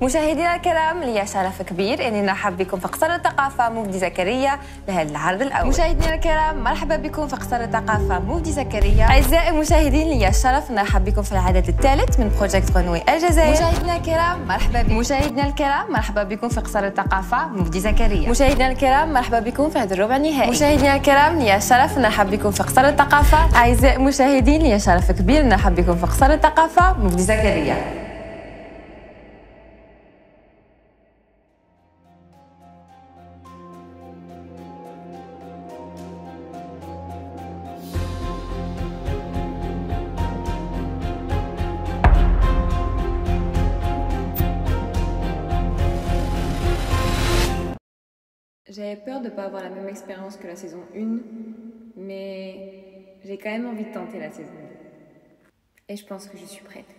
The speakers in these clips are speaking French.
مشاهدينا الكرام، لي شرف كبير اني نرحب بكم في قصر الثقافه مفدي زكريا لهذا العرض الاول. مشاهدينا الكرام، مرحبا بكم في قصر الثقافه مفدي زكريا. اعزائي المشاهدين، لي الشرف نرحب بكم في العدد الثالث من بروجيكت غنوي الجزائر. مشاهدينا الكرام، مرحبا بكم. مشاهدينا الكرام، مرحبا بكم في قصر الثقافه مفدي زكريا. مشاهدينا الكرام، مرحبا بكم في هذا الربع النهائي. مشاهدينا الكرام، لي الشرف نرحب بكم في قصر الثقافه. اعزائي المشاهدين، لي شرف كبير نرحب بكم في قصر الثقافه مفدي زكريا. J'avais peur de ne pas avoir la même expérience que la saison 1, mais j'ai quand même envie de tenter la saison 2. Et je pense que je suis prête.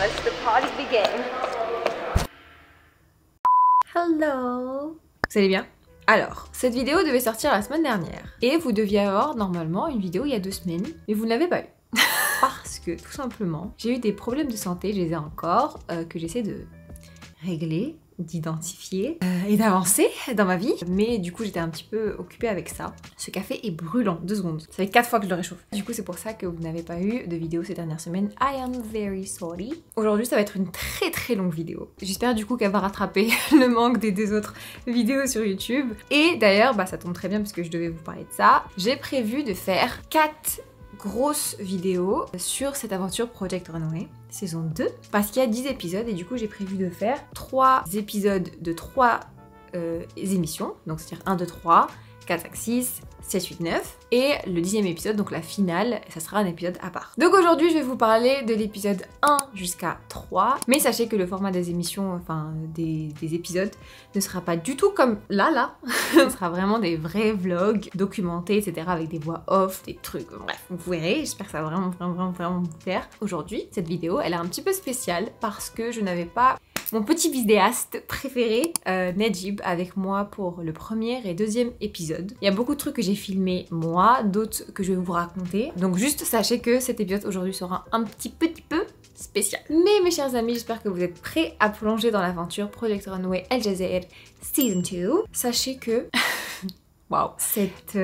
Let's the party begin. Hello. Vous allez bien? Alors, cette vidéo devait sortir la semaine dernière. Et vous deviez avoir normalement une vidéo il y a 2 semaines. Mais vous ne l'avez pas eu. Parce que tout simplement, j'ai eu des problèmes de santé, je les ai encore, que j'essaie de régler, d'identifier et d'avancer dans ma vie. Mais du coup, j'étais un petit peu occupée avec ça. Ce café est brûlant, 2 secondes. Ça fait 4 fois que je le réchauffe. Du coup, c'est pour ça que vous n'avez pas eu de vidéo ces dernières semaines. I am very sorry. Aujourd'hui, ça va être une très longue vidéo. J'espère du coup qu'elle va rattraper le manque des 2 autres vidéos sur YouTube. Et d'ailleurs, bah ça tombe très bien parce que je devais vous parler de ça. J'ai prévu de faire 4 grosses vidéos sur cette aventure Project Runway saison 2 parce qu'il y a 10 épisodes et du coup j'ai prévu de faire 3 épisodes de 3 émissions, donc c'est-à-dire 1, 2, 3, 4, 5, 6, 7, 8, 9 et le 10e épisode, donc la finale, ça sera un épisode à part. Donc aujourd'hui je vais vous parler de l'épisode 1 jusqu'à 3, mais sachez que le format des émissions, enfin des épisodes ne sera pas du tout comme là, ce sera vraiment des vrais vlogs documentés, etc. avec des voix off, des trucs, bref, vous verrez, j'espère que ça va vraiment vous plaire. Aujourd'hui, cette vidéo, elle est un petit peu spéciale parce que je n'avais pas mon petit vidéaste préféré, Nedjib, avec moi pour le premier et 2e épisode. Il y a beaucoup de trucs que j'ai filmés moi, d'autres que je vais vous raconter. Donc juste sachez que cet épisode aujourd'hui sera un petit peu spécial. Mais mes chers amis, j'espère que vous êtes prêts à plonger dans l'aventure Project Runway El Jazeera Season 2. Sachez que waouh, cette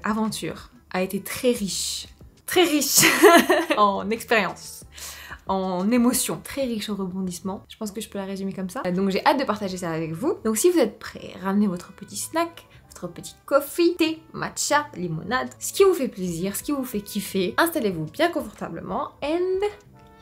aventure a été très riche en expérience, en émotions, très riche en rebondissements. Je pense que je peux la résumer comme ça. Donc j'ai hâte de partager ça avec vous. Donc si vous êtes prêts, ramenez votre petit snack, votre petit coffee, thé, matcha, limonade, ce qui vous fait plaisir, ce qui vous fait kiffer. Installez-vous bien confortablement and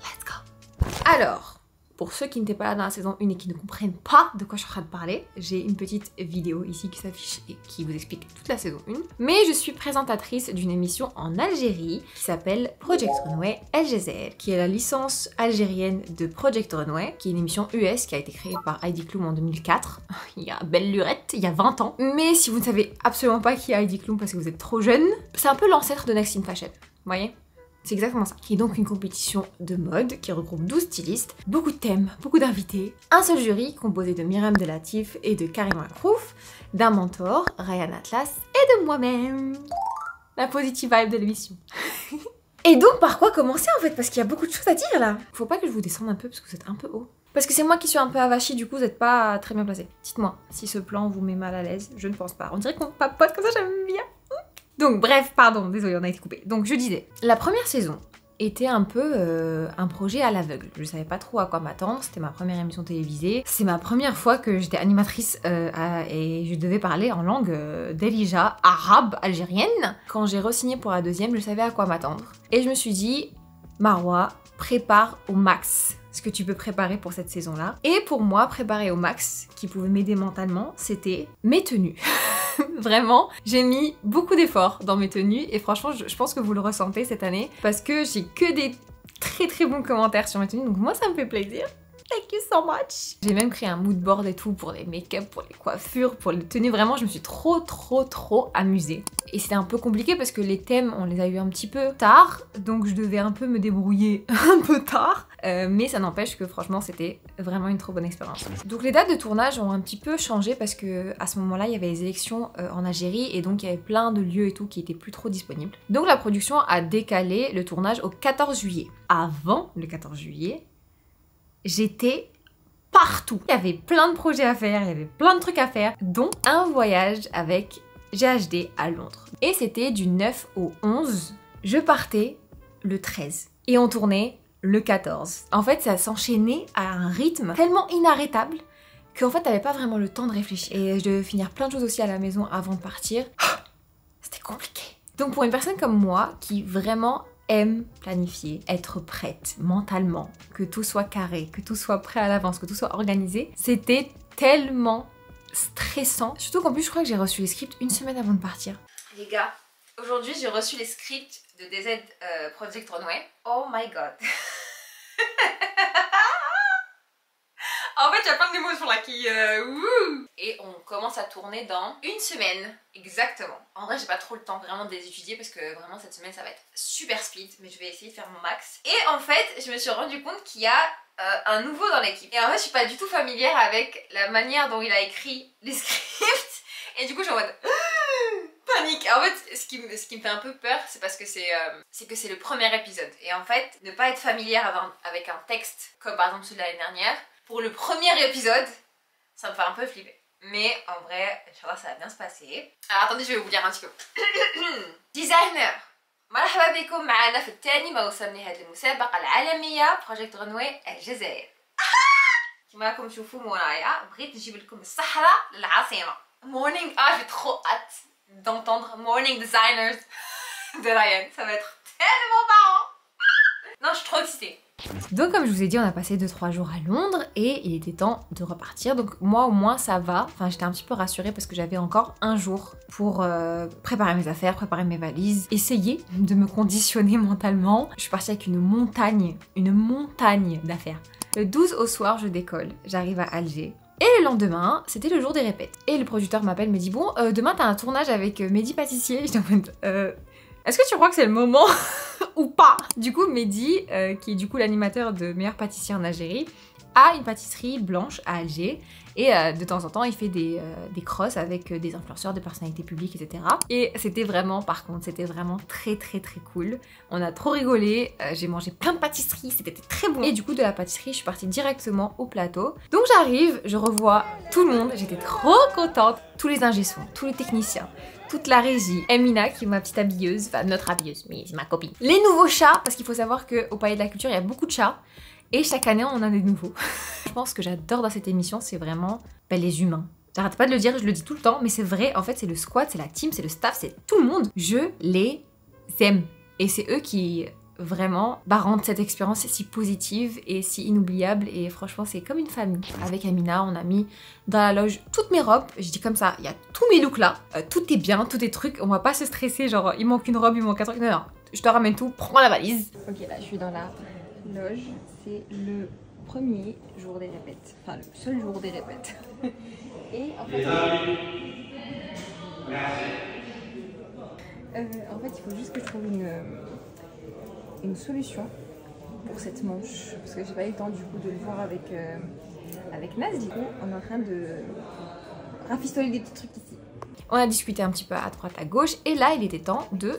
let's go. Alors, pour ceux qui n'étaient pas là dans la saison 1 et qui ne comprennent pas de quoi je suis en train de parler, j'ai une petite vidéo ici qui s'affiche et qui vous explique toute la saison 1. Mais je suis présentatrice d'une émission en Algérie qui s'appelle Project Runway El Jazeera, qui est la licence algérienne de Project Runway, qui est une émission US qui a été créée par Heidi Klum en 2004. Il y a belle lurette, il y a 20 ans. Mais si vous ne savez absolument pas qui est Heidi Klum parce que vous êtes trop jeune, c'est un peu l'ancêtre de Next in Fashion, vous voyez ? C'est exactement ça. Qui est donc une compétition de mode qui regroupe 12 stylistes, beaucoup de thèmes, beaucoup d'invités, un seul jury composé de Myriam Delatif et de Karima Krouf, d'un mentor, Ryan Atlas, et de moi-même. La positive vibe de l'émission. Et donc par quoi commencer en fait? Parce qu'il y a beaucoup de choses à dire là. Faut pas que je vous descende un peu parce que vous êtes un peu haut. Parce que c'est moi qui suis un peu avachie, du coup vous n'êtes pas très bien placé. Dites-moi si ce plan vous met mal à l'aise, je ne pense pas. On dirait qu'on papote comme ça, j'aime bien. Donc bref, pardon, désolée, on a été coupé. Donc je disais, la première saison était un peu un projet à l'aveugle. Je savais pas trop à quoi m'attendre, c'était ma première émission télévisée. C'est ma première fois que j'étais animatrice et je devais parler en langue d'Elija, arabe, algérienne. Quand j'ai re-signé pour la 2e, je savais à quoi m'attendre. Et je me suis dit, Marwa, prépare au max ce que tu peux préparer pour cette saison-là. Et pour moi, préparer au max, qui pouvait m'aider mentalement, c'était mes tenues. Vraiment, j'ai mis beaucoup d'efforts dans mes tenues et franchement, je pense que vous le ressentez cette année parce que j'ai que des très bons commentaires sur mes tenues, donc moi ça me fait plaisir. Thank you so much. J'ai même créé un mood board et tout pour les make-up, pour les coiffures, pour les tenues. Vraiment, je me suis trop amusée. Et c'était un peu compliqué parce que les thèmes, on les a eu un petit peu tard. Donc je devais un peu me débrouiller un peu tard. Mais ça n'empêche que franchement, c'était vraiment une trop bonne expérience. Donc les dates de tournage ont un petit peu changé parce que à ce moment-là, il y avait les élections en Algérie. Et donc il y avait plein de lieux et tout qui étaient plus trop disponibles. Donc la production a décalé le tournage au 14 juillet. Avant le 14 juillet, j'étais partout. Il y avait plein de projets à faire, il y avait plein de trucs à faire, dont un voyage avec GHD à Londres. Et c'était du 9 au 11. Je partais le 13 et on tournait le 14. En fait, ça s'enchaînait à un rythme tellement inarrêtable qu'en fait, t'avais pas vraiment le temps de réfléchir. Et je devais finir plein de choses aussi à la maison avant de partir. C'était compliqué. Donc pour une personne comme moi qui vraiment aime planifier, être prête mentalement, que tout soit carré, que tout soit prêt à l'avance, que tout soit organisé, c'était tellement stressant. Surtout qu'en plus, je crois que j'ai reçu les scripts une semaine avant de partir. Les gars, aujourd'hui, j'ai reçu les scripts de DZ Project Runway. Oh my god. En fait, il y a plein d'émotions là qui... Et on commence à tourner dans une semaine, exactement. En vrai, j'ai pas trop le temps vraiment de les étudier parce que vraiment cette semaine, ça va être super speed. Mais je vais essayer de faire mon max. Et en fait, je me suis rendu compte qu'il y a un nouveau dans l'équipe. Et en fait, je suis pas du tout familière avec la manière dont il a écrit les scripts. Et du coup, je suis en mode... panique. En fait, ce qui me fait un peu peur, c'est parce que c'est le premier épisode. Et en fait, ne pas être familière avec un texte, comme par exemple celui de l'année dernière, pour le premier épisode, ça me fait un peu flipper. Mais en vrai, Inch'Allah, ça va bien se passer. Alors attendez, je vais vous lire un petit peu. Designer. مرحبا بكم معنا في الثاني موسم لهذه المسابقة العالمية بروجكت غنوي الجزائر. كما راكم تشوفوا مورايا بغيت نجيب لكم الصحراء للعاصمة. Morning, j'ai trop hâte d'entendre Morning Designers de Ryan. Ça va être tellement marrant. Non, je suis trop excitée. Donc comme je vous ai dit, on a passé 2-3 jours à Londres et il était temps de repartir. Donc moi au moins ça va. Enfin j'étais un petit peu rassurée parce que j'avais encore un jour pour préparer mes affaires, préparer mes valises, essayer de me conditionner mentalement. Je suis partie avec une montagne d'affaires. Le 12 au soir je décolle, j'arrive à Alger. Et le lendemain, c'était le jour des répètes. Et le producteur m'appelle, me dit bon, demain t'as un tournage avec Mehdi Pâtissier. J'étais en mode est-ce que tu crois que c'est le moment ou pas? Du coup, Mehdi, qui est du coup l'animateur de Meilleur Pâtissier en Algérie, a une pâtisserie blanche à Alger. Et de temps en temps, il fait des crosses avec des influenceurs, des personnalités publiques, etc. Et c'était vraiment, par contre, c'était vraiment très cool. On a trop rigolé, j'ai mangé plein de pâtisseries, c'était très bon. Et du coup, de la pâtisserie, je suis partie directement au plateau. Donc j'arrive, je revois tout le monde, j'étais trop contente. Tous les ingé-sons, tous les techniciens, toute la régie, Emina qui est ma petite habilleuse, enfin notre habilleuse, mais c'est ma copine. Les nouveaux chats, parce qu'il faut savoir qu'au Palais de la Culture, il y a beaucoup de chats. Et chaque année, on en a des nouveaux. Je pense que j'adore dans cette émission, c'est vraiment les humains. J'arrête pas de le dire, je le dis tout le temps, mais c'est vrai, en fait, c'est le squad, c'est la team, c'est le staff, c'est tout le monde. Je les aime. Et c'est eux qui, vraiment, rendent cette expérience si positive et si inoubliable. Et franchement, c'est comme une famille. Avec Amina, on a mis dans la loge toutes mes robes. Je dis comme ça, il y a tous mes looks là. Tout est bien, tout est truc. On va pas se stresser, genre, il manque une robe, il manque un truc. Non, non, je te ramène tout, prends la valise. Ok, là, je suis dans la loge. C'est le premier jour des répètes, enfin le seul jour des répètes. Et en fait, il faut juste que je trouve une solution pour cette manche, parce que j'ai pas eu le temps du coup de le voir avec Naz. Du coup, on est en train de rafistoler des petits trucs ici. On a discuté un petit peu à droite, à gauche, et là, il était temps de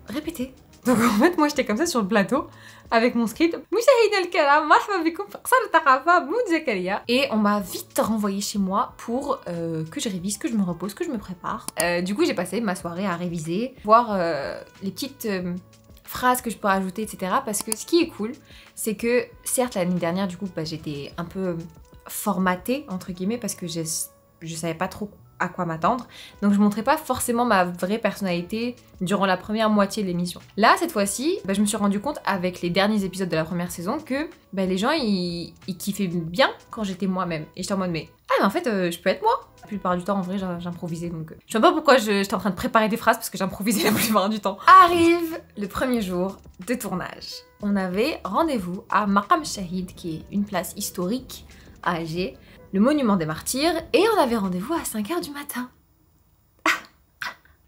répéter. Donc en fait, moi j'étais comme ça sur le plateau avec mon script. Et on m'a vite renvoyé chez moi pour que je révise, que je me repose, que je me prépare. Du coup, j'ai passé ma soirée à réviser, voir les petites phrases que je peux rajouter, etc. Parce que ce qui est cool, c'est que certes l'année dernière, du coup, j'étais un peu formatée, entre guillemets, parce que je savais pas trop à quoi m'attendre. Donc je montrais pas forcément ma vraie personnalité durant la première moitié de l'émission. Là, cette fois-ci, je me suis rendu compte avec les derniers épisodes de la première saison que les gens, ils kiffaient bien quand j'étais moi-même. Et j'étais en mode, mais Ah mais en fait je peux être moi. La plupart du temps en vrai j'improvisais donc je sais pas pourquoi j'étais en train de préparer des phrases parce que j'improvisais la plupart du temps. Arrive le premier jour de tournage. On avait rendez-vous à Maqam Shahid qui est une place historique à Alger, le monument des martyrs, et on avait rendez-vous à 5h du matin.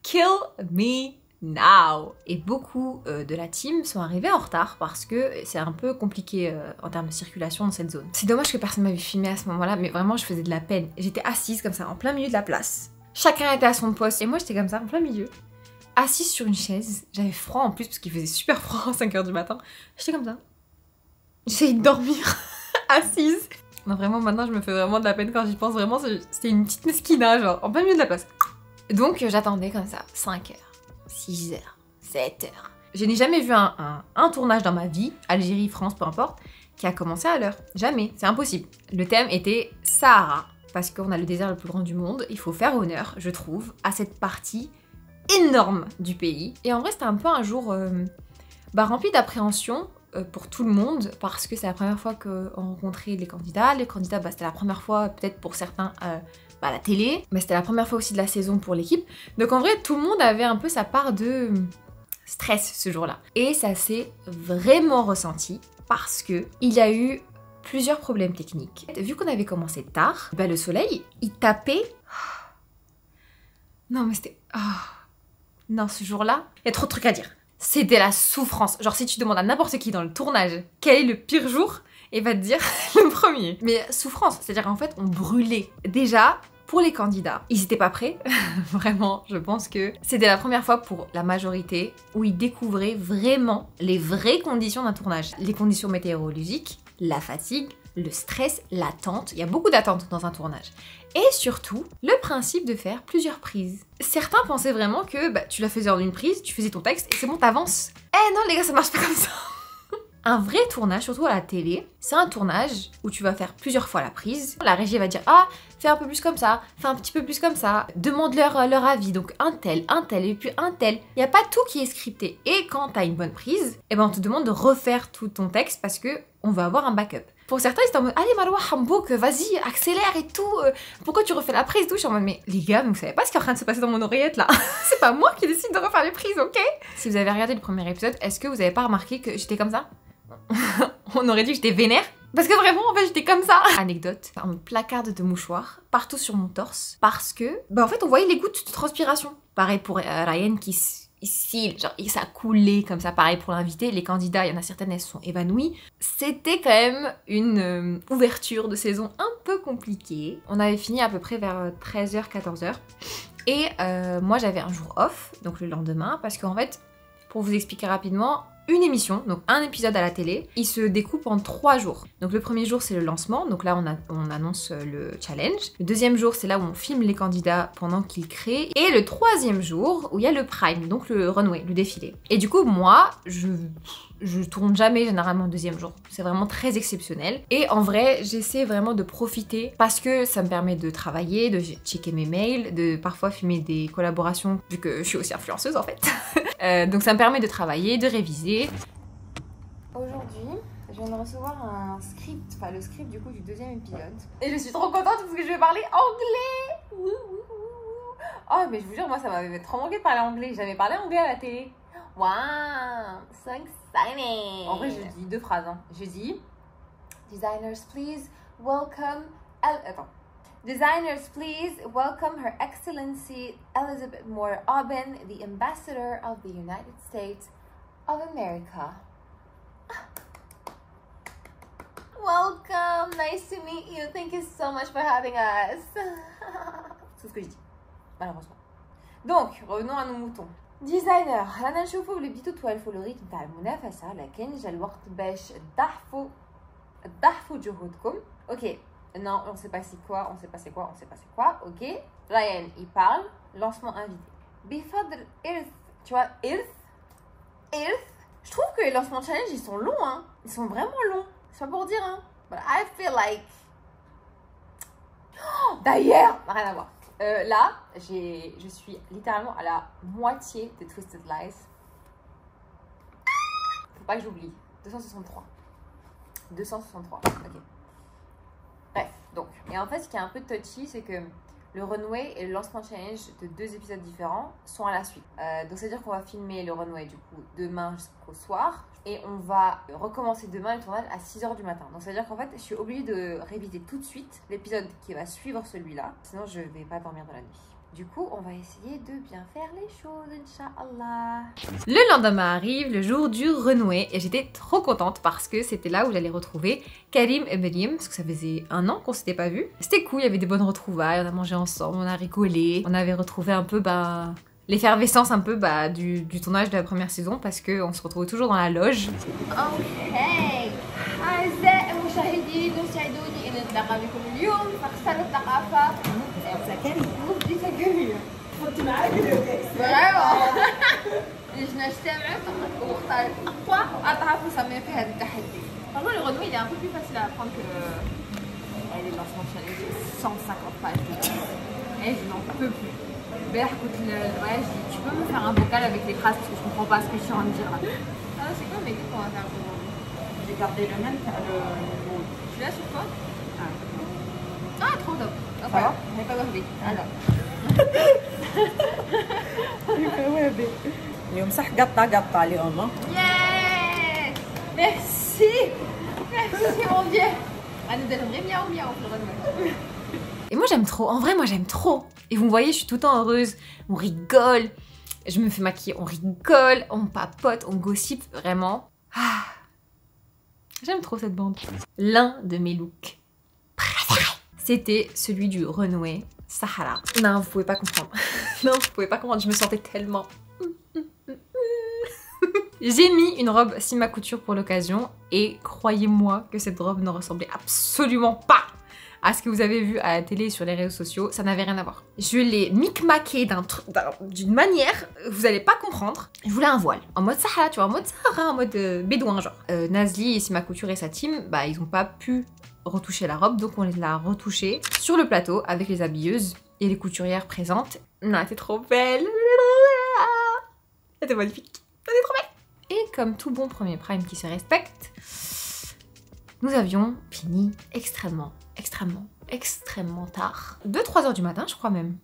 Kill me now. Et beaucoup de la team sont arrivés en retard parce que c'est un peu compliqué en termes de circulation dans cette zone. C'est dommage que personne m'avait filmé à ce moment-là, mais vraiment je faisais de la peine. J'étais assise comme ça en plein milieu de la place. Chacun était à son poste et moi j'étais comme ça en plein milieu. Assise sur une chaise, j'avais froid en plus parce qu'il faisait super froid à 5h du matin. J'étais comme ça. J'essayais de dormir assise. Non vraiment maintenant je me fais vraiment de la peine quand j'y pense, vraiment c'était une petite mesquina genre en plein milieu de la place. Donc j'attendais comme ça 5h, 6h, 7h. Je n'ai jamais vu un tournage dans ma vie, Algérie, France, peu importe, qui a commencé à l'heure. Jamais, c'est impossible. Le thème était Sahara, parce qu'on a le désert le plus grand du monde. Il faut faire honneur, je trouve, à cette partie énorme du pays. Et en vrai c'était un peu un jour rempli d'appréhension pour tout le monde, parce que c'est la première fois qu'on rencontrait les candidats. Les candidats, c'était la première fois peut-être pour certains à la télé, mais c'était la première fois aussi de la saison pour l'équipe. Donc en vrai, tout le monde avait un peu sa part de stress ce jour-là. Et ça s'est vraiment ressenti parce que il y a eu plusieurs problèmes techniques. Vu qu'on avait commencé tard, le soleil, il tapait... Non mais c'était... Non, ce jour-là, il y a trop de trucs à dire. C'était la souffrance. Genre si tu demandes à n'importe qui dans le tournage quel est le pire jour, il va te dire le premier. Mais souffrance, c'est-à-dire en fait on brûlait. Déjà, pour les candidats, ils étaient pas prêts. Vraiment, je pense que c'était la première fois pour la majorité où ils découvraient vraiment les vraies conditions d'un tournage. Les conditions météorologiques, la fatigue, le stress, l'attente. Il y a beaucoup d'attente dans un tournage. Et surtout, le principe de faire plusieurs prises. Certains pensaient vraiment que tu la faisais en une prise, tu faisais ton texte et c'est bon, t'avances. Eh non les gars, ça marche pas comme ça. Un vrai tournage, surtout à la télé, c'est un tournage où tu vas faire plusieurs fois la prise. La régie va dire « Ah, fais un peu plus comme ça, fais un petit peu plus comme ça. » Demande-leur leur avis. Donc un tel, et puis un tel. Il n'y a pas tout qui est scripté. Et quand t'as une bonne prise, on te demande de refaire tout ton texte parce que on va avoir un backup. Pour certains, ils étaient en mode « Allez Marouha, Hambouk, vas-y, accélère et tout. Pourquoi tu refais la prise et tout ?» Je suis en mode « Mais les gars, vous savez pas ce qui est en train de se passer dans mon oreillette là. C'est pas moi qui décide de refaire les prises, ok ?» Si vous avez regardé le premier épisode, est-ce que vous avez pas remarqué que j'étais comme ça? On aurait dit que j'étais vénère. Parce que vraiment, en fait, j'étais comme ça. Anecdote, un placard de mouchoirs partout sur mon torse. Parce que, en fait, on voyait les gouttes de transpiration. Pareil pour Ryan qui ici, genre, ça a coulé comme ça. Pareil pour l'invité. Les candidats, il y en a certaines, elles se sont évanouies. C'était quand même une ouverture de saison un peu compliquée. On avait fini à peu près vers 13h, 14h. Et moi, j'avais un jour off, donc le lendemain, parce qu'en fait, pour vous expliquer rapidement, une émission, donc un épisode à la télé, il se découpe en 3 jours. Donc le premier jour c'est le lancement, donc là on annonce le challenge. Le deuxième jour c'est là où on filme les candidats pendant qu'ils créent. Et le troisième jour où il y a le prime, donc le runway, le défilé. Et du coup moi, je tourne jamais généralement le deuxième jour. C'est vraiment très exceptionnel. Et en vrai, j'essaie vraiment de profiter parce que ça me permet de travailler, de checker mes mails, de parfois filmer des collaborations vu que je suis aussi influenceuse en fait. Donc ça me permet de travailler, de réviser. Aujourd'hui, je viens de recevoir un script, enfin le script du coup du deuxième épisode. Et je suis trop contente parce que je vais parler anglais. Oh mais je vous jure, moi ça m'avait trop manqué de parler anglais. J'ai jamais parlé anglais à la télé. Wow, so exciting. En vrai, je dis 2 phrases. Hein. Je dis Designers, please welcome. Attends. Designers, please welcome Her Excellency Elizabeth Moore Aubin, the Ambassador of the United States of America. Welcome, nice to meet you. Thank you so much for having us. C'est ce que je dis, malheureusement. Donc, revenons à nos moutons. ديزاينر رانا نشوفوا اللي بديتو توالفوا الريتم تاع المنافسه لكن جا الوقت باش تضحفوا جهودكم. اوكي non on sait pas c'est quoi, on sait pas c'est quoi. Ok, Ryan il parle, lancement invité. بفضل Earth, tu vois Earth. Je trouve que les lancements challenge ils sont longs hein, ils sont vraiment longs. C'est pas pour dire hein, but I feel like d'ailleurs rien à voir. Là, je suis littéralement à la moitié de Twisted Lies. Faut pas que j'oublie. 263. Ok. Bref, donc. Et en fait, ce qui est un peu touchy, c'est que le runway et le lancement challenge de 2 épisodes différents sont à la suite. Donc ça veut dire qu'on va filmer le runway du coup demain jusqu'au soir. Et on va recommencer demain le tournage à 6h du matin. Donc ça veut dire qu'en fait, je suis obligée de réviser tout de suite l'épisode qui va suivre celui-là. Sinon, je vais pas dormir de la nuit. Du coup, on va essayer de bien faire les choses, Inch'Allah. Le lendemain arrive le jour du runway et j'étais trop contente parce que c'était là où j'allais retrouver Karim et Meriem, parce que ça faisait 1 an qu'on s'était pas vus. C'était cool, il y avait des bonnes retrouvailles, on a mangé ensemble, on a rigolé, on avait retrouvé un peu l'effervescence un peu du tournage de la première saison parce qu'on se retrouve toujours dans la loge. اوكي اعزائي المشاهدين يسعدني ان نلتقى بكم اليوم في اقصر الثقافه مفتي زكريا كنت معاك باش نجتمع واختار اقوى واضعف مسامير في هذا التحدي. Vraiment, le Renault il est un peu plus facile à apprendre que les lancements challenge 150 pages. Et je n'en peux plus. Ouais, je dis, tu peux me faire un vocal avec les phrases parce que je comprends pas ce que je suis en train de dire là. Ah, c'est quoi mais qu'est-ce qu'on va faire aujourd'hui? J'ai gardé le même, celui-là sur toi? Ah, trop top. Ça va? J'ai pas dormi. Alors. اليوم صح قطة اليوم. Yes! Merci! Merci mon Dieu! Ah, nous allons bien miaou miaou pour le Renault. Et moi j'aime trop, en vrai moi j'aime trop. Et vous me voyez, je suis tout le temps heureuse, on rigole, je me fais maquiller, on rigole, on papote, on gossip, vraiment. Ah, j'aime trop cette bande. L'un de mes looks préférés, c'était celui du runway Sahara. Non, vous pouvez pas comprendre. Non, vous pouvez pas comprendre, je me sentais tellement... J'ai mis une robe Sima Couture pour l'occasion et croyez-moi que cette robe ne ressemblait absolument pas à ce que vous avez vu à la télé et sur les réseaux sociaux, ça n'avait rien à voir. Je l'ai micmaqué d'une manière, vous allez pas comprendre. Je voulais un voile, en mode Sahara, tu vois, en mode Sahara, en mode bédouin genre. Nazli et Sima Couture et sa team, bah ils ont pas pu retoucher la robe, donc on l'a retouchée sur le plateau avec les habilleuses et les couturières présentes. Non, elle était trop belle. Elle était magnifique. Elle était trop belle. Et comme tout bon premier prime qui se respecte, nous avions fini extrêmement tard. 2-3 heures du matin, je crois même.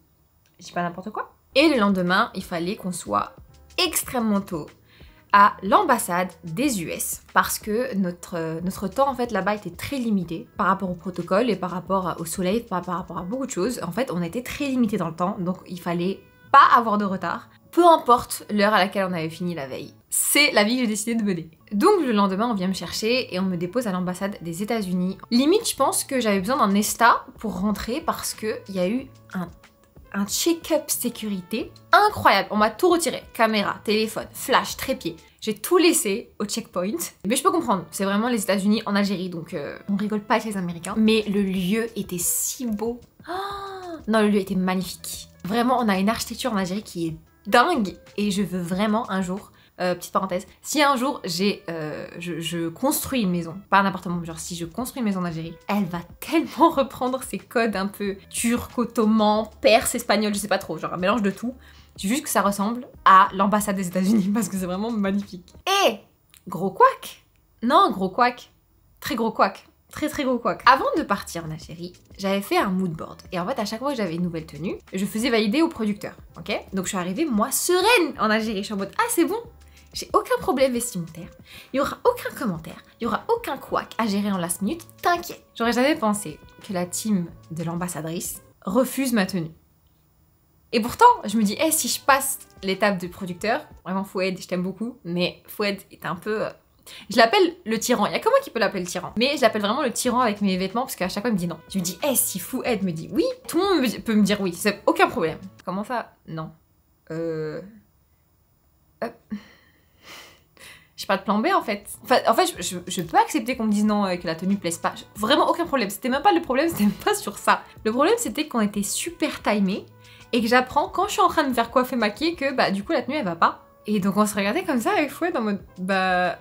Je dis pas n'importe quoi. Et le lendemain, il fallait qu'on soit extrêmement tôt à l'ambassade des US parce que notre temps en fait là-bas était très limité par rapport au protocole et par rapport au soleil, par rapport à beaucoup de choses. En fait, on était très limité dans le temps, donc il fallait pas avoir de retard, peu importe l'heure à laquelle on avait fini la veille. C'est la vie que j'ai décidé de mener. Donc le lendemain, on vient me chercher et on me dépose à l'ambassade des États-Unis. Limite, je pense que j'avais besoin d'un ESTA pour rentrer parce qu'il y a eu un check-up sécurité incroyable. On m'a tout retiré. Caméra, téléphone, flash, trépied. J'ai tout laissé au checkpoint. Mais je peux comprendre, c'est vraiment les États-Unis en Algérie, donc on rigole pas avec les Américains. Mais le lieu était si beau. Oh non, le lieu était magnifique. Vraiment, on a une architecture en Algérie qui est dingue et je veux vraiment un jour... petite parenthèse, si un jour je construis une maison, pas un appartement, genre si je construis une maison en Algérie, elle va tellement reprendre ces codes un peu turc, ottoman, perse, espagnol, je sais pas trop, genre un mélange de tout. C'est juste que ça ressemble à l'ambassade des États-Unis parce que c'est vraiment magnifique. Et gros couac, non gros couac, très gros couac. Très gros couac. Avant de partir en Algérie, j'avais fait un mood board. Et en fait, à chaque fois que j'avais une nouvelle tenue, je faisais valider au producteur, ok? Donc je suis arrivée, moi, sereine en Algérie. Je suis en mode, ah c'est bon, j'ai aucun problème vestimentaire, il y aura aucun commentaire, il y aura aucun couac à gérer en last minute, t'inquiète. J'aurais jamais pensé que la team de l'ambassadrice refuse ma tenue. Et pourtant, je me dis, hey, si je passe l'étape du producteur, vraiment Foued, je t'aime beaucoup, mais Foued est un peu... Je l'appelle le tyran, il y a que moi qui peut l'appeler le tyran. Mais je l'appelle vraiment le tyran avec mes vêtements parce qu'à chaque fois il me dit non. Je me dis, hey, si Foued me dit oui, tout le monde peut me dire oui, c'est aucun problème. Comment ça? Non. J'ai pas de plan B en fait. En fait, je peux accepter qu'on me dise non, que la tenue plaise pas. Vraiment aucun problème. C'était même pas le problème, c'était même pas sur ça. Le problème c'était qu'on était super timés et que j'apprends quand je suis en train de me faire coiffer maquiller que bah du coup la tenue elle va pas. Et donc on se regardait comme ça avec Foued en mode bah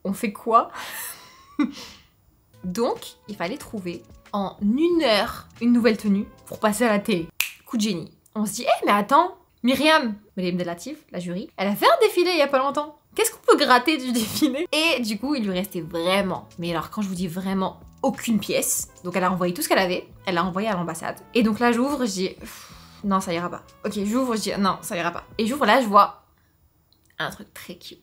on fait quoi? Donc il fallait trouver en 1 heure une nouvelle tenue pour passer à la télé. Coup de génie. On se dit, mais attends, Myriam Abdellatif, la jury, elle a fait un défilé il y a pas longtemps. qu'est-ce qu'on peut gratter du défilé? Et du coup, il lui restait vraiment, mais alors quand je vous dis vraiment, aucune pièce. Donc elle a envoyé tout ce qu'elle avait, elle l'a envoyé à l'ambassade. Et donc là, j'ouvre, je dis, non, ça ira pas. Ok, j'ouvre, je dis, non, ça ira pas. Et j'ouvre, là, je vois un truc très cute.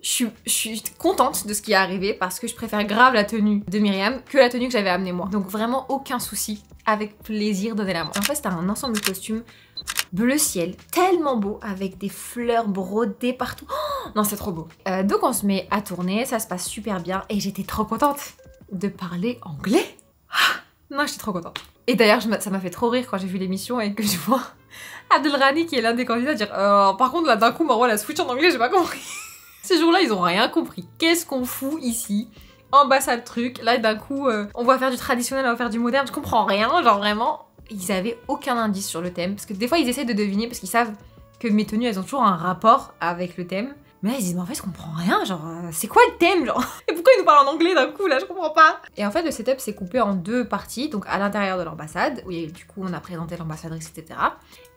Je suis contente de ce qui est arrivé parce que je préfère grave la tenue de Myriam que la tenue que j'avais amenée moi. Donc vraiment aucun souci, avec plaisir, donnez-la moi. En fait, c'était un ensemble de costumes bleu ciel, tellement beau, avec des fleurs brodées partout. Oh non, c'est trop beau. Donc on se met à tourner, ça se passe super bien et j'étais trop contente de parler anglais. Non, j'étais trop contente. Et d'ailleurs, ça m'a fait trop rire quand j'ai vu l'émission et que je vois Abdelrani, qui est l'un des candidats, dire par contre, là, d'un coup, Marwa, la switch en anglais, j'ai pas compris. Ces jours-là, ils ont rien compris. Qu'est-ce qu'on fout ici? Ambassade truc. Là, d'un coup, on va faire du traditionnel, on va faire du moderne. Je comprends rien. Genre vraiment, ils avaient aucun indice sur le thème. Parce que des fois, ils essaient de deviner parce qu'ils savent que mes tenues, elles ont toujours un rapport avec le thème. Mais là, ils disent, mais en fait, je comprends rien, genre, c'est quoi le thème, genre? Et pourquoi ils nous parlent en anglais d'un coup, là, je comprends pas. Et en fait, le setup s'est coupé en deux parties, donc à l'intérieur de l'ambassade, où du coup, on a présenté l'ambassadrice, etc.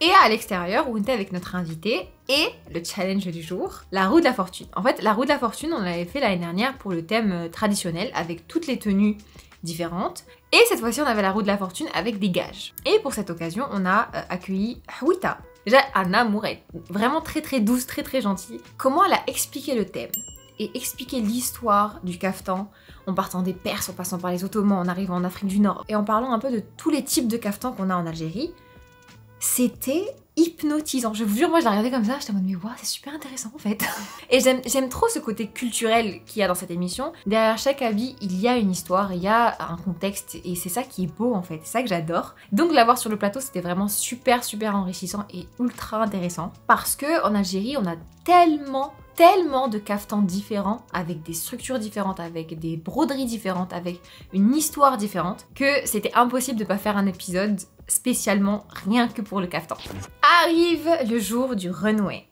Et à l'extérieur, où on était avec notre invité, et le challenge du jour, la roue de la fortune. En fait, la roue de la fortune, on l'avait fait l'année dernière pour le thème traditionnel, avec toutes les tenues différentes. Et cette fois-ci, on avait la roue de la fortune avec des gages. Et pour cette occasion, on a accueilli Hawita. Déjà, un amour, elle est vraiment très très douce, très très gentille. Comment elle a expliqué le thème et expliqué l'histoire du caftan en partant des Perses, en passant par les Ottomans, en arrivant en Afrique du Nord et en parlant un peu de tous les types de caftans qu'on a en Algérie, c'était hypnotisant. Je vous jure, moi je la regardais comme ça, j'étais en mode mais waouh, c'est super intéressant en fait. Et j'aime trop ce côté culturel qu'il y a dans cette émission. Derrière chaque habit, il y a une histoire, il y a un contexte et c'est ça qui est beau en fait, c'est ça que j'adore. Donc l'avoir sur le plateau, c'était vraiment super enrichissant et ultra intéressant parce que en Algérie, on a tellement de caftans différents, avec des structures différentes, avec des broderies différentes, avec une histoire différente, que c'était impossible de pas faire un épisode spécialement rien que pour le caftan. Arrive le jour du runway.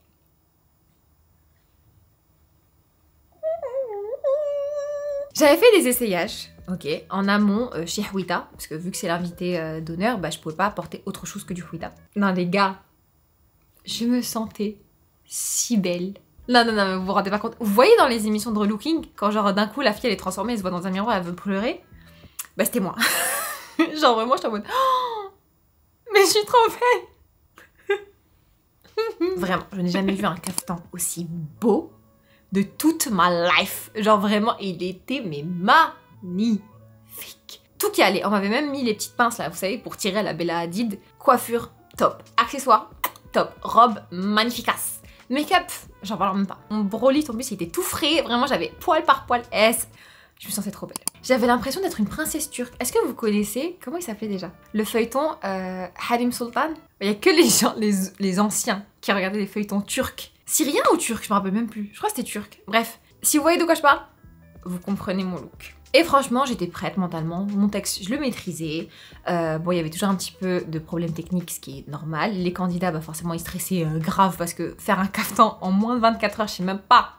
J'avais fait des essayages, ok, en amont chez Hawita, parce que vu que c'est l'invité d'honneur, bah je pouvais pas apporter autre chose que du Hawita. Non les gars, je me sentais si belle. Non, mais vous vous rendez pas compte. Vous voyez dans les émissions de relooking, quand genre d'un coup la fille elle est transformée, elle se voit dans un miroir, elle veut pleurer. Bah c'était moi. Genre vraiment j'étais en mode oh, mais je suis trop belle. Vraiment, je n'ai jamais vu un caftan aussi beau de toute ma life. Genre vraiment, il était mais magnifique. Tout qui allait. On m'avait même mis les petites pinces là, vous savez, pour tirer la Bella Hadid. Coiffure, top. Accessoires, top. Robe, magnificace. Make-up, j'en parle même pas. Mon brolite en plus, il était tout frais. Vraiment, j'avais poil par poil. Je me sentais trop belle. J'avais l'impression d'être une princesse turque. Est-ce que vous connaissez, comment il s'appelait déjà? Le feuilleton Harim Sultan. Il y a que les gens, les anciens qui regardaient les feuilletons turcs. Syriens ou turcs? Je me rappelle même plus. Je crois que c'était turc. Bref, si vous voyez de quoi je parle, vous comprenez mon look. Et franchement, j'étais prête mentalement. Mon texte, je le maîtrisais. Bon, il y avait toujours un petit peu de problèmes techniques, ce qui est normal. Les candidats, bah forcément, ils stressaient grave parce que faire un caftan en moins de 24 heures, je sais même pas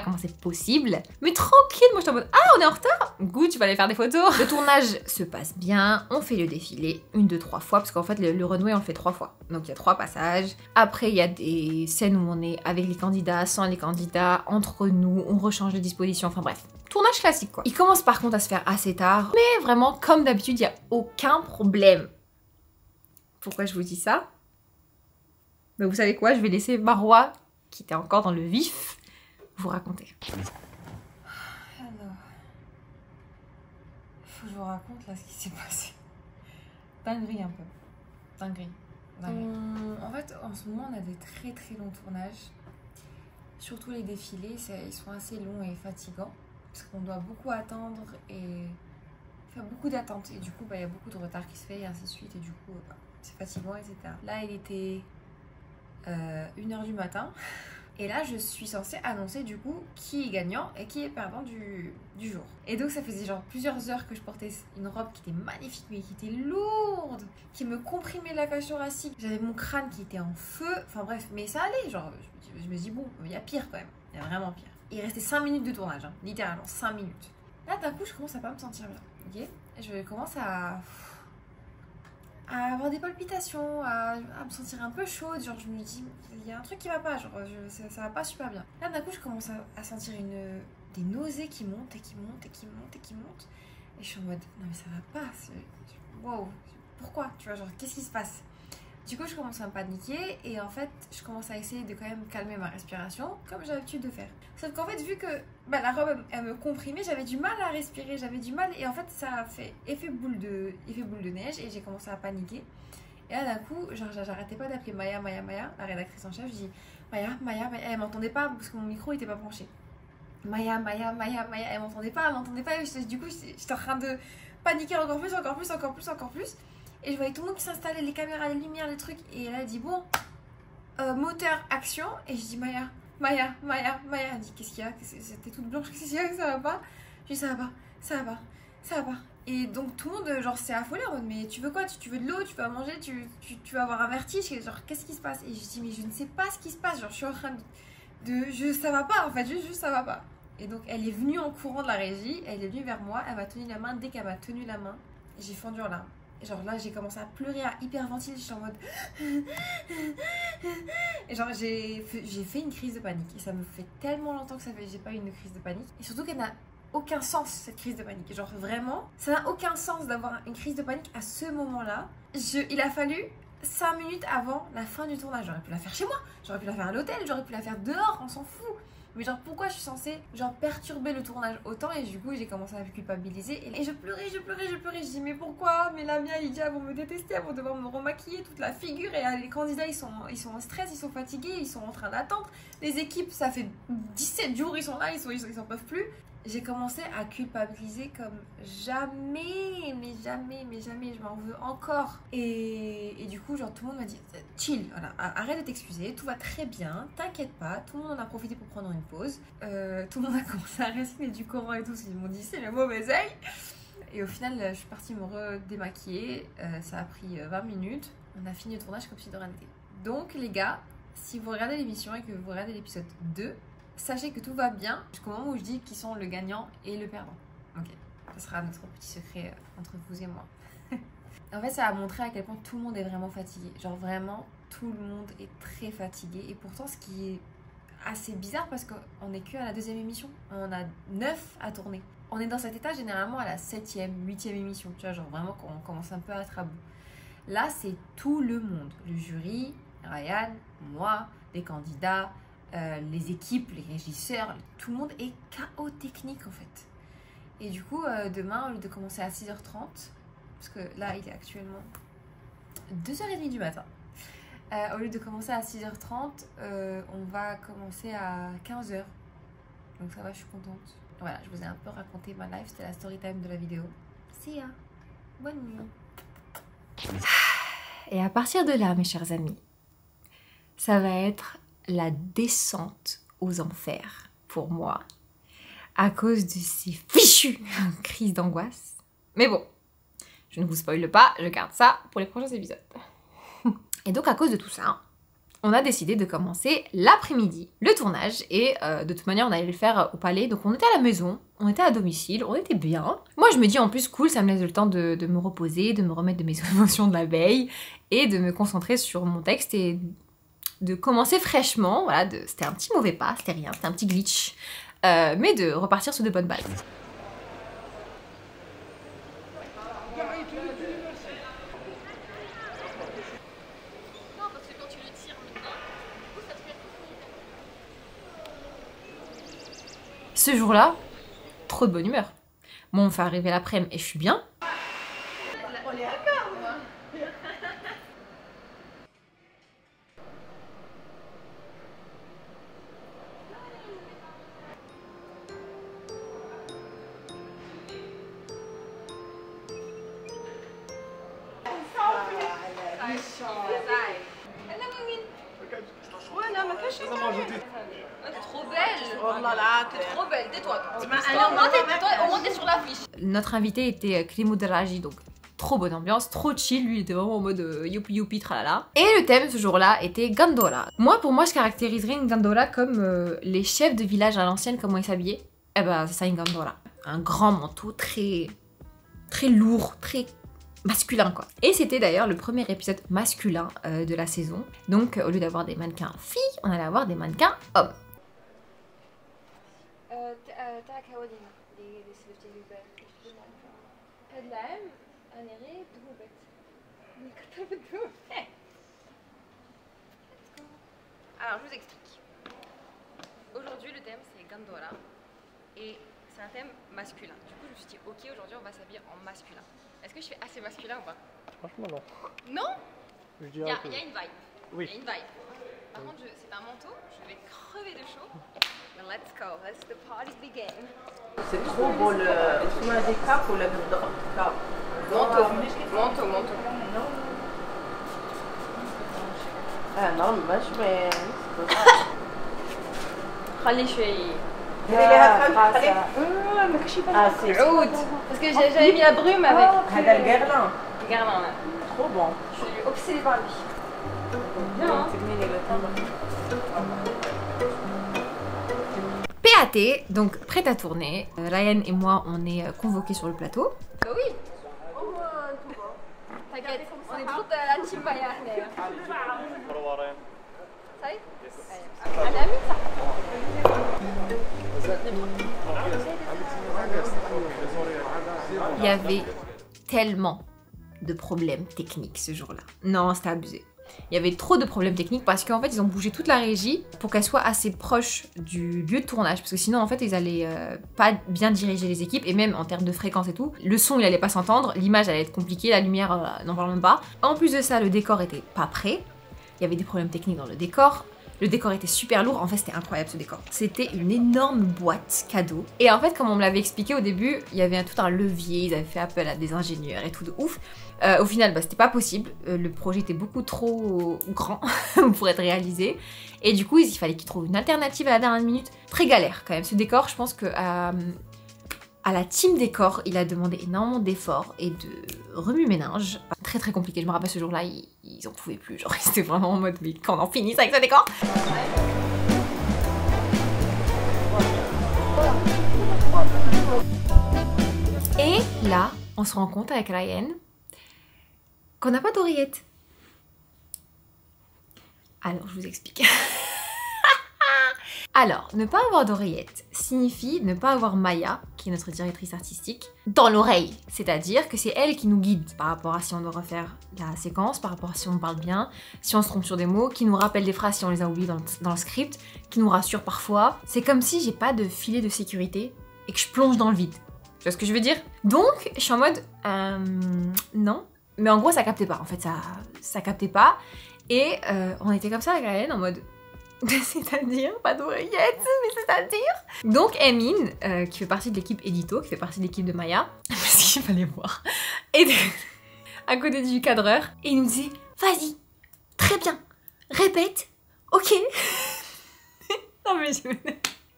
comment c'est possible. Mais tranquille, moi je suis en mode ah, on est en retard. Good, tu vas aller faire des photos. Le tournage se passe bien. On fait le défilé 1, 2, 3 fois parce qu'en fait le runway on le fait 3 fois. Donc il y a 3 passages. Après il y a des scènes où on est avec les candidats, sans les candidats, entre nous, on rechange de disposition. Enfin bref, tournage classique quoi. Il commence par contre à se faire assez tard. Mais vraiment comme d'habitude, il n'y a aucun problème. Pourquoi je vous dis ça? Ben, vous savez quoi? Je vais laisser Marwa, qui était encore dans le vif, vous raconter. Alors, faut que je vous raconte là ce qui s'est passé. Dinguerie un peu. Dinguerie. En fait, en ce moment, on a des très longs tournages. Surtout les défilés, ils sont assez longs et fatigants. Parce qu'on doit beaucoup attendre et faire beaucoup d'attentes. Et du coup, il y a beaucoup de retard qui se fait et ainsi de suite. Et du coup, c'est fatigant, etc. Là, il était 1h du matin. Et là, je suis censée annoncer du coup qui est gagnant et qui est perdant du jour. Et donc ça faisait genre plusieurs heures que je portais une robe qui était magnifique mais qui était lourde, qui me comprimait la cage thoracique. J'avais mon crâne qui était en feu. Enfin bref, mais ça allait. Genre, je me dis bon, il y a pire quand même. Il y a vraiment pire. Il restait 5 minutes de tournage, hein, littéralement 5 minutes. Là d'un coup, je commence à pas me sentir bien. Ok, je commence à à avoir des palpitations, à me sentir un peu chaude. Genre, je me dis, il y a un truc qui va pas, genre, ça va pas super bien. Là, d'un coup, je commence à sentir des nausées qui montent et qui montent et qui montent et qui montent. Et je suis en mode, non, mais ça va pas. Wow, pourquoi? Tu vois, genre, qu'est-ce qui se passe? Du coup, je commence à me paniquer et en fait, je commence à essayer de quand même calmer ma respiration, comme j'ai l'habitude de faire. Sauf qu'en fait, vu que la robe, elle me comprimait, j'avais du mal à respirer, j'avais du mal et en fait, ça a fait effet boule de neige et j'ai commencé à paniquer. Et là, d'un coup, genre, j'arrêtais pas d'appeler Maya, la rédactrice en chef. Je dis Maya, elle m'entendait pas parce que mon micro était pas branché. Maya, elle m'entendait pas. Et du coup, j'étais en train de paniquer encore plus. Et je voyais tout le monde qui s'installait, les caméras, les lumières, les trucs. Et elle a dit bon, moteur, action. Et je dis Maya. Elle dit qu'est-ce qu'il y a? C'était toute blanche, qu'est-ce qu'il y a? Ça va pas? Je dis ça va pas. Et donc tout le monde genre s'est affolé en mode mais tu veux quoi? Tu veux de l'eau? Tu veux à manger? Tu vas avoir un vertige? Genre qu'est-ce qui se passe? Et je dis mais je ne sais pas ce qui se passe. Genre je suis en train ça va pas en fait, juste ça va pas. Et donc elle est venue en courant de la régie, elle est venue vers moi, elle m'a tenu la main. Dès qu'elle m'a tenu la main, j'ai fondu en larmes. Genre là j'ai commencé à pleurer, à hyperventiler, je suis en mode et genre j'ai fait une crise de panique. Et ça me fait tellement longtemps que j'ai pas eu une crise de panique. Et surtout qu'elle n'a aucun sens cette crise de panique. Genre vraiment, ça n'a aucun sens d'avoir une crise de panique à ce moment-là. Il a fallu 5 minutes avant la fin du tournage. J'aurais pu la faire chez moi, j'aurais pu la faire à l'hôtel, j'aurais pu la faire dehors, on s'en fout. Mais genre pourquoi je suis censée genre perturber le tournage autant? Et du coup j'ai commencé à me culpabiliser et je pleurais. Je dis mais pourquoi? Mais Lamia, Lydia vont me détester, elles vont devoir me remaquiller toute la figure. Et les candidats ils sont en stress, ils sont fatigués, ils sont en train d'attendre. Les équipes ça fait 17 jours ils sont là, ils en peuvent plus. J'ai commencé à culpabiliser comme jamais, mais jamais, je m'en veux encore. Et du coup, genre, tout le monde m'a dit, chill, voilà, arrête de t'excuser, tout va très bien, t'inquiète pas, tout le monde en a profité pour prendre une pause. Tout le monde a commencé à réciter du Coran et tout, ils m'ont dit, c'est le mauvais œil. Et au final, je suis partie me redémaquiller, ça a pris 20 minutes, on a fini le tournage comme si de rien n'était. Donc les gars, si vous regardez l'émission et que vous regardez l'épisode 2, sachez que tout va bien jusqu'au moment où je dis qui sont le gagnant et le perdant. Ok, ce sera notre petit secret entre vous et moi. En fait, ça a montré à quel point tout le monde est vraiment fatigué. Genre vraiment, tout le monde est très fatigué. Et pourtant, ce qui est assez bizarre parce qu'on n'est que à la 2e émission. On a 9 à tourner. On est dans cet état généralement à la 7e, 8e émission. Tu vois, genre vraiment quand on commence un peu à être à bout. Là, c'est tout le monde. Le jury, Ryan, moi, les candidats, les équipes, les régisseurs, tout le monde est KO technique en fait. Et du coup, demain, au lieu de commencer à 6h30, parce que là, il est actuellement 2h30 du matin, au lieu de commencer à 6h30, on va commencer à 15h. Donc ça va, je suis contente. Voilà, je vous ai un peu raconté ma life, c'était la story time de la vidéo. See ya, bonne nuit. Et à partir de là, mes chers amis, ça va être la descente aux enfers pour moi à cause de ces fichues crises d'angoisse. Mais bon, je ne vous spoile pas, je garde ça pour les prochains épisodes. Et donc à cause de tout ça, on a décidé de commencer l'après-midi le tournage et de toute manière on allait le faire au palais. Donc on était à la maison, on était à domicile, on était bien. Moi je me dis en plus cool, ça me laisse le temps de me reposer, de me remettre de mes émotions de la veille et de me concentrer sur mon texte et de commencer fraîchement, voilà, c'était un petit mauvais pas, c'était rien, c'était un petit glitch, mais de repartir sur de bonnes bases. Ce jour-là, trop de bonne humeur. Bon, on fait arriver l'après-midi et je suis bien. Trop belle, tais-toi. Au moins t'es sur l'affiche. Notre invité était Klimoud Raji, donc trop bonne ambiance, trop chill, lui il était vraiment en mode youpi youpi tralala. Et le thème ce jour-là était Gandola. Pour moi je caractériserais une Gandola comme les chefs de village à l'ancienne, comment ils s'habillaient. Eh ben c'est ça une Gandola. Un grand manteau très lourd, très masculin quoi. Et c'était d'ailleurs le premier épisode masculin de la saison. Donc au lieu d'avoir des mannequins filles, on allait avoir des mannequins hommes. Alors je vous explique. Aujourd'hui le thème c'est Gandora et c'est un thème masculin. Du coup je me suis dit ok aujourd'hui on va s'habiller en masculin. Est-ce que je fais assez masculin ou pas? Franchement non. Non? Je Il dirais y a que une vibe. oui. Il y a une vibe. Par contre c'est un manteau, je vais crever de chaud. Mais let's go, let's the party begin. C'est trop beau le. Tu m'as des capes ou le cap? Manteau. Ah non, مش باين. خلي شوي. عود. Parce que j'avais mis la brume avec. هذا القرلان. Regarde là. Trop bon. Je suis obsédée par lui. Bien hein? PAT, donc prête à tourner. Ryan et moi on est convoqués sur le plateau. Bah oui. T'inquiète, on est toujours de la team Maya. Ça y est? Elle a mis ça. Il y avait tellement de problèmes techniques ce jour-là. Non, c'était abusé. Il y avait trop de problèmes techniques parce qu'en fait ils ont bougé toute la régie pour qu'elle soit assez proche du lieu de tournage parce que sinon en fait ils allaient pas bien diriger les équipes et même en termes de fréquence et tout, le son il allait pas s'entendre, l'image allait être compliquée, la lumière n'en parle même pas. En plus de ça le décor était pas prêt, il y avait des problèmes techniques dans le décor était super lourd, en fait c'était incroyable ce décor. C'était une énorme boîte cadeau et en fait comme on me l'avait expliqué au début, il y avait tout un levier, ils avaient fait appel à des ingénieurs et tout de ouf. Au final, c'était pas possible. Le projet était beaucoup trop grand pour être réalisé. Et du coup, il fallait qu'ils trouvent une alternative à la dernière minute. Très galère quand même. Ce décor, je pense que à la team décor, il a demandé énormément d'efforts et de remue-ménage. Très très compliqué. Je me rappelle ce jour-là, ils en pouvaient plus. Genre, ils étaient vraiment en mode, mais quand on en finisse avec ce décor. Et là, on se rend compte avec Ryan qu'on n'a pas d'oreillette. Alors, je vous explique. Alors, ne pas avoir d'oreillette signifie ne pas avoir Maya, qui est notre directrice artistique, dans l'oreille. C'est-à-dire que c'est elle qui nous guide par rapport à si on doit refaire la séquence, par rapport à si on parle bien, si on se trompe sur des mots, qui nous rappelle des phrases si on les a oubliées dans le script, qui nous rassure parfois. C'est comme si j'ai pas de filet de sécurité et que je plonge dans le vide. Tu vois ce que je veux dire? Donc, je suis en mode, non. Mais en gros, ça captait pas. En fait, ça captait pas. Et on était comme ça avec Ryan en mode... C'est-à-dire, pas d'oreillette, mais c'est-à-dire... Donc Emin, qui fait partie de l'équipe édito, qui fait partie de l'équipe de Maya, parce qu'il fallait voir, et à côté du cadreur, et il nous disait, vas-y, très bien, répète, ok. Non mais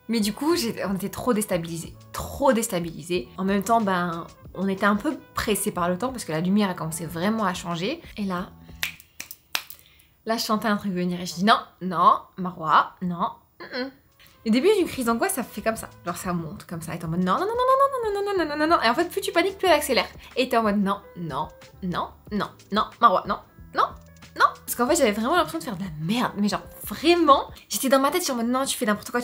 Mais du coup, on était trop déstabilisés. En même temps, on était un peu pressés par le temps parce que la lumière a commencé vraiment à changer. Et là, je sentais un truc venir et je dis non, Marwa, non. Le début d'une crise d'angoisse, ça fait comme ça. Genre ça monte comme ça. Et t'es en mode non. Et en fait, plus tu paniques, plus elle accélère. Et t'es en mode non, Marwa, non. Parce qu'en fait, j'avais vraiment l'impression de faire de la merde. Mais genre, vraiment, j'étais dans ma tête, je suis en mode non, tu fais n'importe quoi,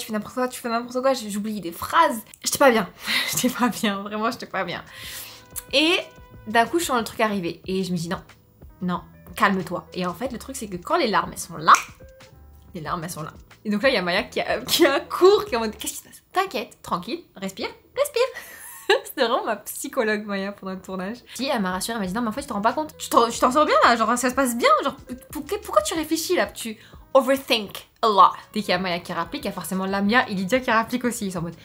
j'oublie des phrases. J'étais pas bien, vraiment, j'étais pas bien. Et d'un coup, je sens le truc arriver. Et je me dis non, calme-toi. Et en fait, le truc, c'est que quand les larmes, elles sont là. Et donc là, il y a Maya qui a un cours, qui est en mode, qu'est-ce qui se passe? T'inquiète, tranquille, respire. C'était vraiment ma psychologue Maya pendant le tournage. Si elle m'a rassurée, elle m'a dit non mais en fait tu te rends pas compte. Tu t'en sors bien là, genre ça se passe bien, genre pourquoi tu réfléchis là, tu overthink a lot. Dès qu'il y a Maya qui rapplique, il y a forcément Lamia et Lydia qui rapplique aussi, ils sont en mode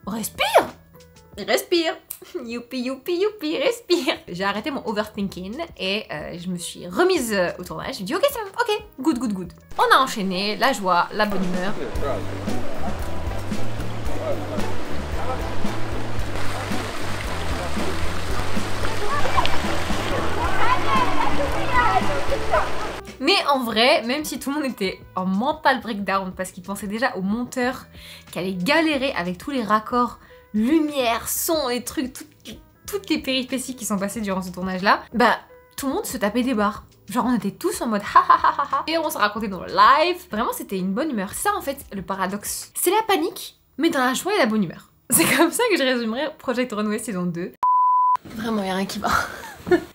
respire. Youpi, respire. J'ai arrêté mon overthinking et je me suis remise au tournage. Je me dis ok, c'est bon, ok, good. On a enchaîné, la joie, la bonne humeur. Mais en vrai, même si tout le monde était en mental breakdown parce qu'il pensait déjà au monteur qui allait galérer avec tous les raccords, lumière, son et trucs, toutes les péripéties qui sont passées durant ce tournage-là, bah tout le monde se tapait des barres. Genre on était tous en mode ha ha ha ha ha et on se racontait dans le live. Vraiment c'était une bonne humeur. Ça en fait le paradoxe. C'est la panique mais dans la joie et la bonne humeur. C'est comme ça que je résumerais Project Runway saison 2. Vraiment y'a rien qui va.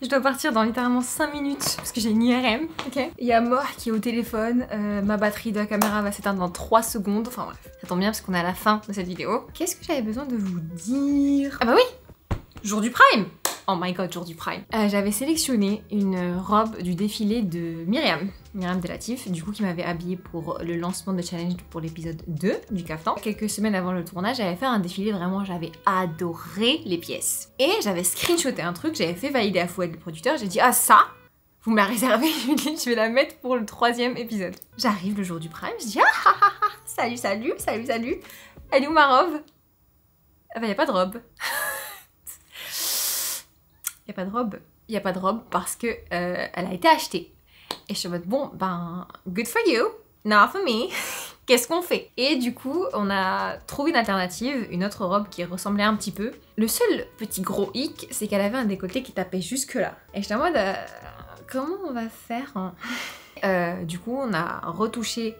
Je dois partir dans littéralement 5 minutes parce que j'ai une IRM, ok. Il y a Mort qui est au téléphone, ma batterie de la caméra va s'éteindre dans 3 secondes. Enfin bref, ça tombe bien parce qu'on est à la fin de cette vidéo. Qu'est-ce que j'avais besoin de vous dire? Ah bah oui, jour du Prime. Oh my god, jour du Prime. J'avais sélectionné une robe du défilé de Myriam Delatif, du coup qui m'avait habillée pour le lancement de challenge pour l'épisode 2 du Kaftan. Quelques semaines avant le tournage, j'avais fait un défilé, vraiment j'avais adoré les pièces. Et j'avais screenshoté un truc, j'avais fait valider à Fouad le producteur, j'ai dit ah ça, vous me la réservez, je vais la mettre pour le 3e épisode. J'arrive le jour du Prime, je dis ah ah ah, salut salut, salut salut, elle est où ma robe? Ah bah y a pas de robe. Il n'y a pas de robe parce que elle a été achetée. Et je suis en mode bon, ben, good for you, not for me. Qu'est-ce qu'on fait? Et du coup, on a trouvé une alternative, une autre robe qui ressemblait un petit peu. Le seul petit gros hic, c'est qu'elle avait un décolleté qui tapait jusque là. Et j'étais en mode, comment on va faire hein? Du coup, on a retouché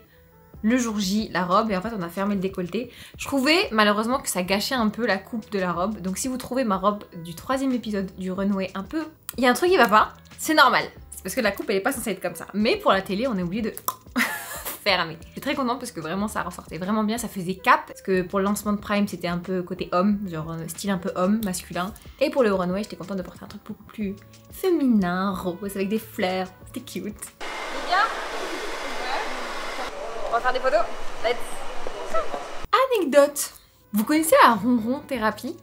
le jour J la robe et en fait on a fermé le décolleté. Je trouvais malheureusement que ça gâchait un peu la coupe de la robe. Donc si vous trouvez ma robe du 3e épisode du runway un peu... Il y a un truc qui va pas, c'est normal. C'est parce que la coupe elle est pas censée être comme ça. Mais pour la télé on est obligé de fermer. Je suis très contente parce que vraiment ça ressortait vraiment bien, ça faisait cap. Parce que pour le lancement de Prime c'était un peu côté homme, genre style un peu homme, masculin. Et pour le runway j'étais contente de porter un truc beaucoup plus féminin, rose, avec des fleurs. C'était cute. On va faire des photos. Let's. Anecdote. Vous connaissez la ronron thérapie?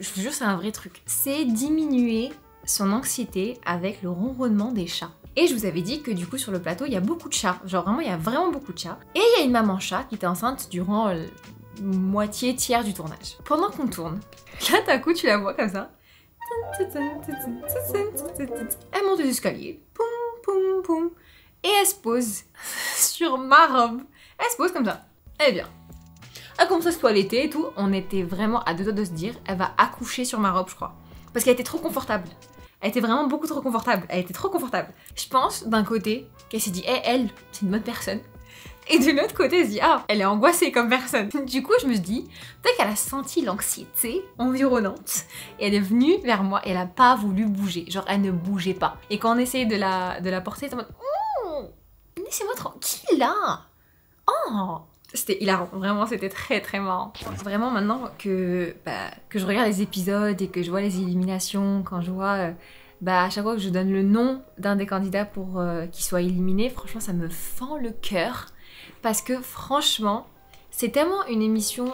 Je vous jure, c'est un vrai truc. C'est diminuer son anxiété avec le ronronnement des chats. Et je vous avais dit que du coup sur le plateau, il y a beaucoup de chats. Genre vraiment, il y a vraiment beaucoup de chats. Et il y a une maman chat qui était enceinte durant moitié tiers du tournage. Pendant qu'on tourne, là d'un coup tu la vois comme ça. Elle monte les escaliers. Poum, poum, poum. Et elle se pose sur ma robe. Elle se pose comme ça. Elle vient. Elle commence à se toiletter et tout. On était vraiment à deux doigts de se dire, elle va accoucher sur ma robe, je crois. Parce qu'elle était trop confortable. Elle était vraiment beaucoup trop confortable. Elle était trop confortable. Je pense d'un côté qu'elle s'est dit, hey, elle, c'est une bonne personne. Et de l'autre côté, elle se dit, ah, elle est angoissée comme personne. Du coup, je me suis dit, peut-être qu'elle a senti l'anxiété environnante. Et elle est venue vers moi et elle a pas voulu bouger. Genre, elle ne bougeait pas. Et quand on essayait de la porter, elle était en mode, laissez-moi tranquille là. Oh, c'était hilarant, vraiment c'était très très marrant. Vraiment maintenant que je regarde les épisodes et que je vois les éliminations, quand je vois à chaque fois que je donne le nom d'un des candidats pour qu'il soit éliminé, franchement ça me fend le cœur. Parce que franchement, c'est tellement une émission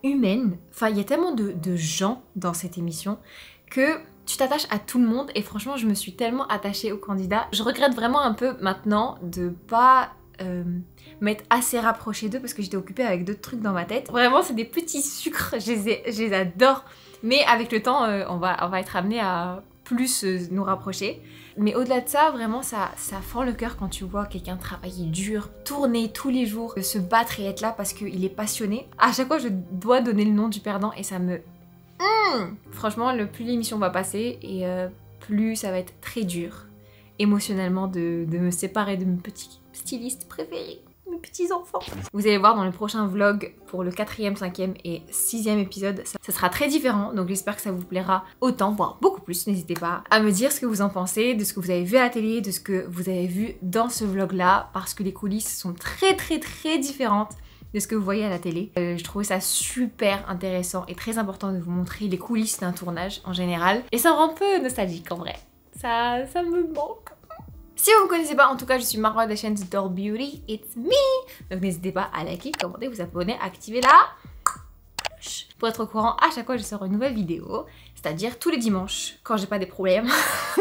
humaine, enfin il y a tellement de gens dans cette émission que tu t'attaches à tout le monde et franchement je me suis tellement attachée aux candidats. Je regrette vraiment un peu maintenant de pas m'être assez rapprochée d'eux parce que j'étais occupée avec d'autres trucs dans ma tête. Vraiment c'est des petits sucres, je les adore. Mais avec le temps on va être amené à plus nous rapprocher. Mais au-delà de ça, vraiment ça fend le cœur quand tu vois quelqu'un travailler dur, tourner tous les jours, se battre et être là parce qu'il est passionné. À chaque fois je dois donner le nom du perdant et ça me... Franchement, le plus l'émission va passer et plus ça va être très dur émotionnellement de me séparer de mes petits stylistes préférés, mes petits enfants. Vous allez voir dans le prochain vlog pour le 4e, 5e et 6e épisode, ça sera très différent, donc j'espère que ça vous plaira autant, voire beaucoup plus. N'hésitez pas à me dire ce que vous en pensez, de ce que vous avez vu à la télé, de ce que vous avez vu dans ce vlog là, parce que les coulisses sont très très très différentes de ce que vous voyez à la télé. Je trouvais ça super intéressant et très important de vous montrer les coulisses d'un tournage en général. Et ça me rend un peu nostalgique en vrai. Ça me manque. Si vous ne me connaissez pas, en tout cas, je suis Marwa de la chaîne Doll Beauty, it's me. Donc n'hésitez pas à liker, commenter, vous abonner, activer la cloche pour être au courant à chaque fois que je sors une nouvelle vidéo. C'est-à-dire tous les dimanches, quand j'ai pas des problèmes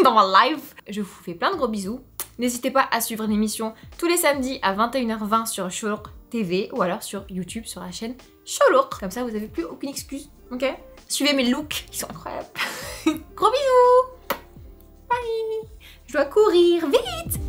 dans ma live. Je vous fais plein de gros bisous. N'hésitez pas à suivre l'émission tous les samedis à 21h20 sur Sholouk TV ou alors sur YouTube sur la chaîne Sholouk. Comme ça, vous n'avez plus aucune excuse, ok? Suivez mes looks, qui sont incroyables. Gros bisous. Bye. Je dois courir vite.